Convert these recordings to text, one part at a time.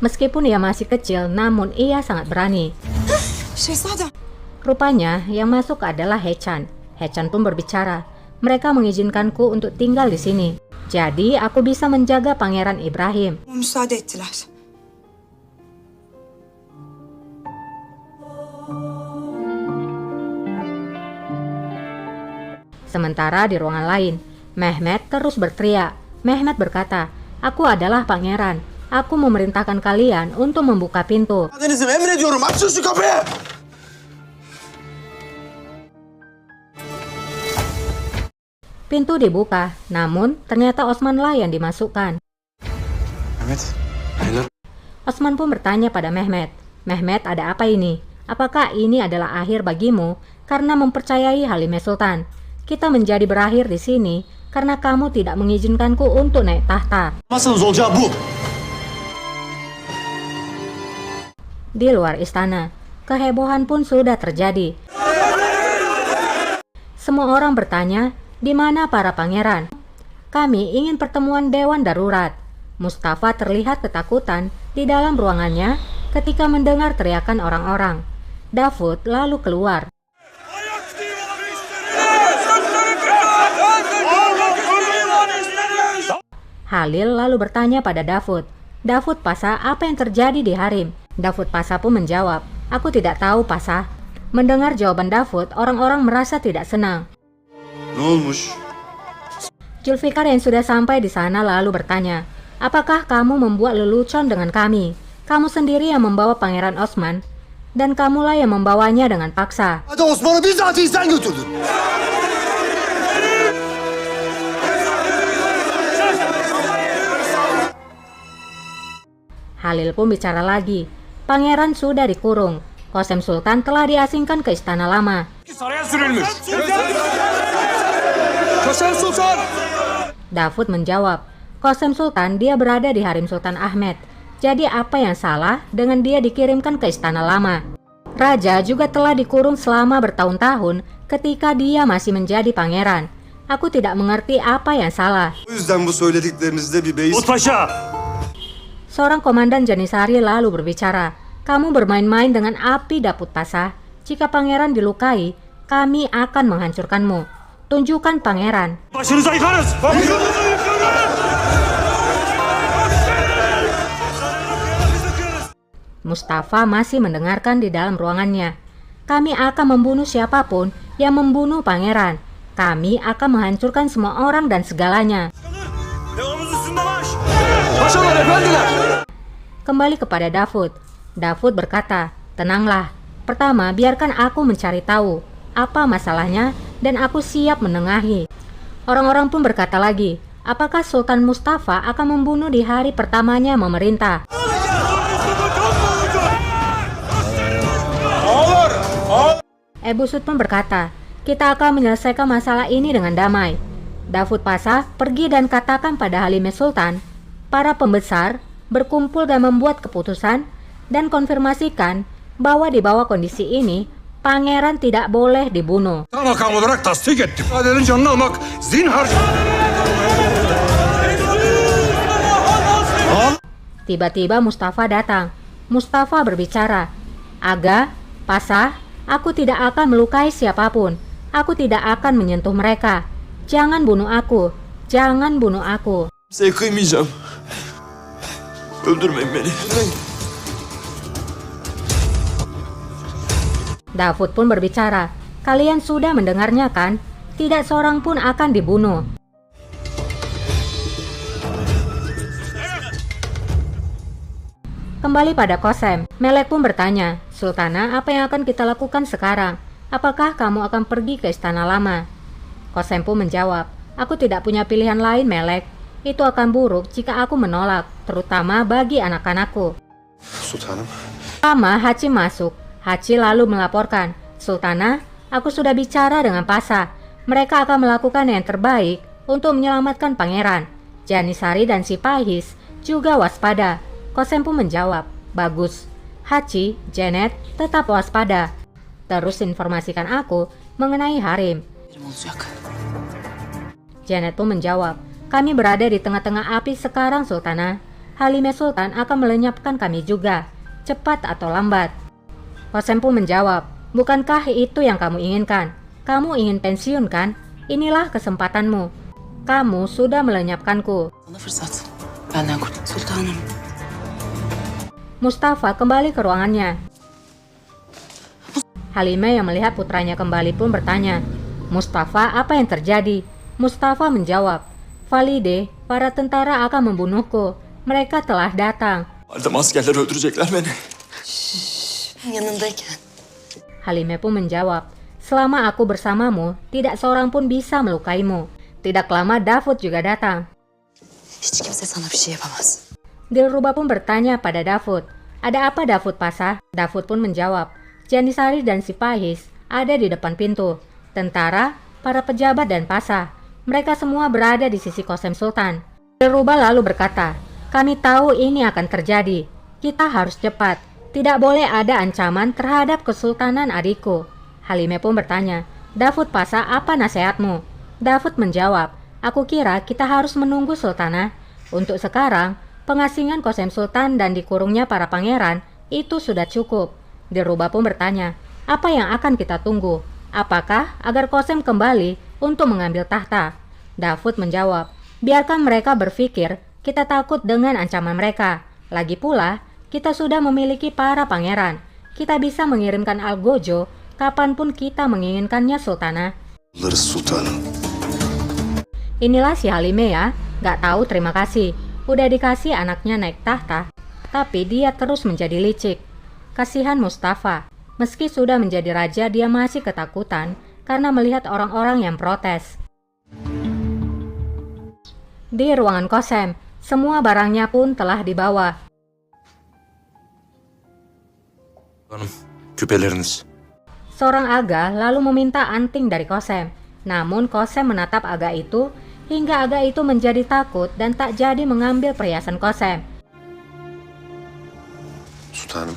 Meskipun ia masih kecil, namun ia sangat berani. Rupanya yang masuk adalah Hechan. Hechan pun berbicara. Mereka mengizinkanku untuk tinggal di sini. Jadi aku bisa menjaga Pangeran Ibrahim. Sementara di ruangan lain, Mehmet terus berteriak. Mehmet berkata, "Aku adalah pangeran. Aku memerintahkan kalian untuk membuka pintu." Pintu dibuka, namun ternyata Osmanlah yang dimasukkan. Osman pun bertanya pada Mehmet, "Mehmet, ada apa ini? Apakah ini adalah akhir bagimu karena mempercayai Halime Sultan? Kita menjadi berakhir di sini karena kamu tidak mengizinkanku untuk naik tahta." Di luar istana, kehebohan pun sudah terjadi. Semua orang bertanya, "Di mana para pangeran? Kami ingin pertemuan dewan darurat." Mustafa terlihat ketakutan di dalam ruangannya ketika mendengar teriakan orang-orang. Davud lalu keluar. Halil lalu bertanya pada Davud, "Davud Pasha, apa yang terjadi di harem?" Davud Pasha pun menjawab, "Aku tidak tahu, Pasha." Mendengar jawaban Davud, orang-orang merasa tidak senang. Zulfikar yang sudah sampai di sana lalu bertanya, "Apakah kamu membuat lelucon dengan kami? Kamu sendiri yang membawa Pangeran Osman, dan kamulah yang membawanya dengan paksa." Halil pun bicara lagi. Pangeran sudah dikurung. Qasem Sultan telah diasingkan ke istana lama. Davud menjawab, "Qasem Sultan, dia berada di harem Sultan Ahmed. Jadi apa yang salah dengan dia dikirimkan ke istana lama? Raja juga telah dikurung selama bertahun-tahun ketika dia masih menjadi pangeran. Aku tidak mengerti apa yang salah." Seorang komandan Janisari lalu berbicara, "Kamu bermain-main dengan api, Davud Pasha. Jika pangeran dilukai, kami akan menghancurkanmu. Tunjukkan pangeran." Mustafa masih mendengarkan di dalam ruangannya. "Kami akan membunuh siapapun yang membunuh pangeran. Kami akan menghancurkan semua orang dan segalanya." Kembali kepada Davud. Davud berkata, "Tenanglah. Pertama, biarkan aku mencari tahu apa masalahnya dan aku siap menengahi." Orang-orang pun berkata lagi, "Apakah Sultan Mustafa akan membunuh di hari pertamanya memerintah?" Ebu Sud pun berkata, "Kita akan menyelesaikan masalah ini dengan damai." Davud Pasha pergi dan katakan pada Halime Sultan, para pembesar berkumpul dan membuat keputusan dan konfirmasikan bahwa di bawah kondisi ini, pangeran tidak boleh dibunuh. Tiba-tiba Mustafa datang. Mustafa berbicara, "Aga, Pasha, aku tidak akan melukai siapapun. Aku tidak akan menyentuh mereka. Jangan bunuh aku. Jangan bunuh aku." Davud pun berbicara, "Kalian sudah mendengarnya kan? Tidak seorang pun akan dibunuh." Kembali pada Qasem, Melek pun bertanya, "Sultana, apa yang akan kita lakukan sekarang? Apakah kamu akan pergi ke istana lama?" Qasem pun menjawab, "Aku tidak punya pilihan lain, Melek. Itu akan buruk jika aku menolak, terutama bagi anak-anakku." Sultanım. Lama Hachi masuk. Hachi lalu melaporkan, "Sultana, aku sudah bicara dengan Pasha. Mereka akan melakukan yang terbaik untuk menyelamatkan pangeran. Janisari dan Sipahis juga waspada." Qasem pun menjawab, "Bagus. Hachi, Janet, tetap waspada. Terus informasikan aku mengenai harem." Janet pun menjawab, "Kami berada di tengah-tengah api sekarang, Sultana. Halime Sultan akan melenyapkan kami juga, cepat atau lambat. Kosempu menjawab, bukankah itu yang kamu inginkan? Kamu ingin pensiun kan? Inilah kesempatanmu. Kamu sudah melenyapkanku. Sana fırsat. Benden kurtul sultanım. Mustafa kembali ke ruangannya. Halime yang melihat putranya kembali pun bertanya, Mustafa, apa yang terjadi? Mustafa menjawab, Valide, para tentara akan membunuhku. Mereka telah datang. Validem, askerler öldürecekler beni. Ben yanındayken. Halime pun menjawab, selama aku bersamamu, tidak seorang pun bisa melukaimu. Tidak lama Davud juga datang. Hiç kimse sana bir şey yapamaz. Dilruba pun bertanya pada Davud, ada apa Davud Pasha? Davud pun menjawab, Janisari dan si Pahis ada di depan pintu. Tentara, para pejabat dan Pasha, mereka semua berada di sisi Qasem Sultan. Dilruba lalu berkata, kami tahu ini akan terjadi. Kita harus cepat. Tidak boleh ada ancaman terhadap kesultanan adikku. Halime pun bertanya, Davud Pasha, apa nasihatmu? Davud menjawab, aku kira kita harus menunggu Sultanah. Untuk sekarang, pengasingan Qasem Sultan dan dikurungnya para pangeran itu sudah cukup. Dilruba pun bertanya, apa yang akan kita tunggu? Apakah agar Qasem kembali untuk mengambil tahta? Davud menjawab, biarkan mereka berpikir kita takut dengan ancaman mereka. Lagi pula, kita sudah memiliki para pangeran. Kita bisa mengirimkan Algojo kapanpun kita menginginkannya, Sultanah. Sultanım. Inilah si Halime ya, gak tahu terima kasih. Udah dikasih anaknya naik tahta, tapi dia terus menjadi licik. Kasihan Mustafa, meski sudah menjadi raja dia masih ketakutan karena melihat orang-orang yang protes. Di ruangan Qasem, semua barangnya pun telah dibawa. Hanım, küpeleriniz. Seorang aga lalu meminta anting dari Qasem. Namun Qasem menatap aga itu hingga aga itu menjadi takut dan tak jadi mengambil perhiasan Qasem. Sultanım.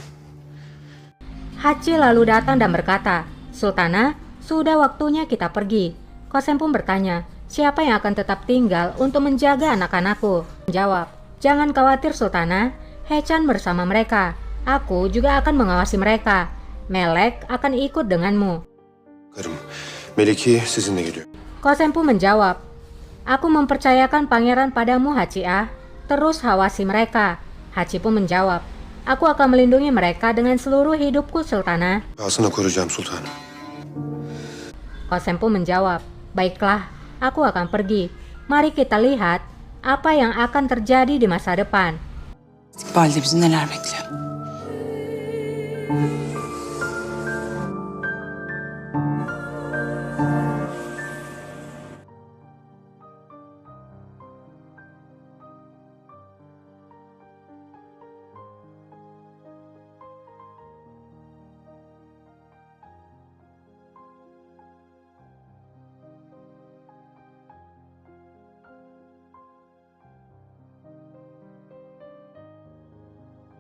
Haci lalu datang dan berkata, Sultanah, sudah waktunya kita pergi. Qasem pun bertanya, siapa yang akan tetap tinggal untuk menjaga anak-anakku? Menjawab, jangan khawatir Sultanah, Hechan bersama mereka. Aku juga akan mengawasi mereka. Melek akan ikut denganmu. Karım, Meleki sizinle geliyor. Qasem pun menjawab, aku mempercayakan pangeran padamu Haci. Terus awasi mereka. Haci pun menjawab, aku akan melindungi mereka dengan seluruh hidupku Sultanah. Pahasına koruyacağım sultanım. Qasem pun menjawab, baiklah, aku akan pergi. Mari kita lihat apa yang akan terjadi di masa depan. İstikbalde bizi neler bekliyor?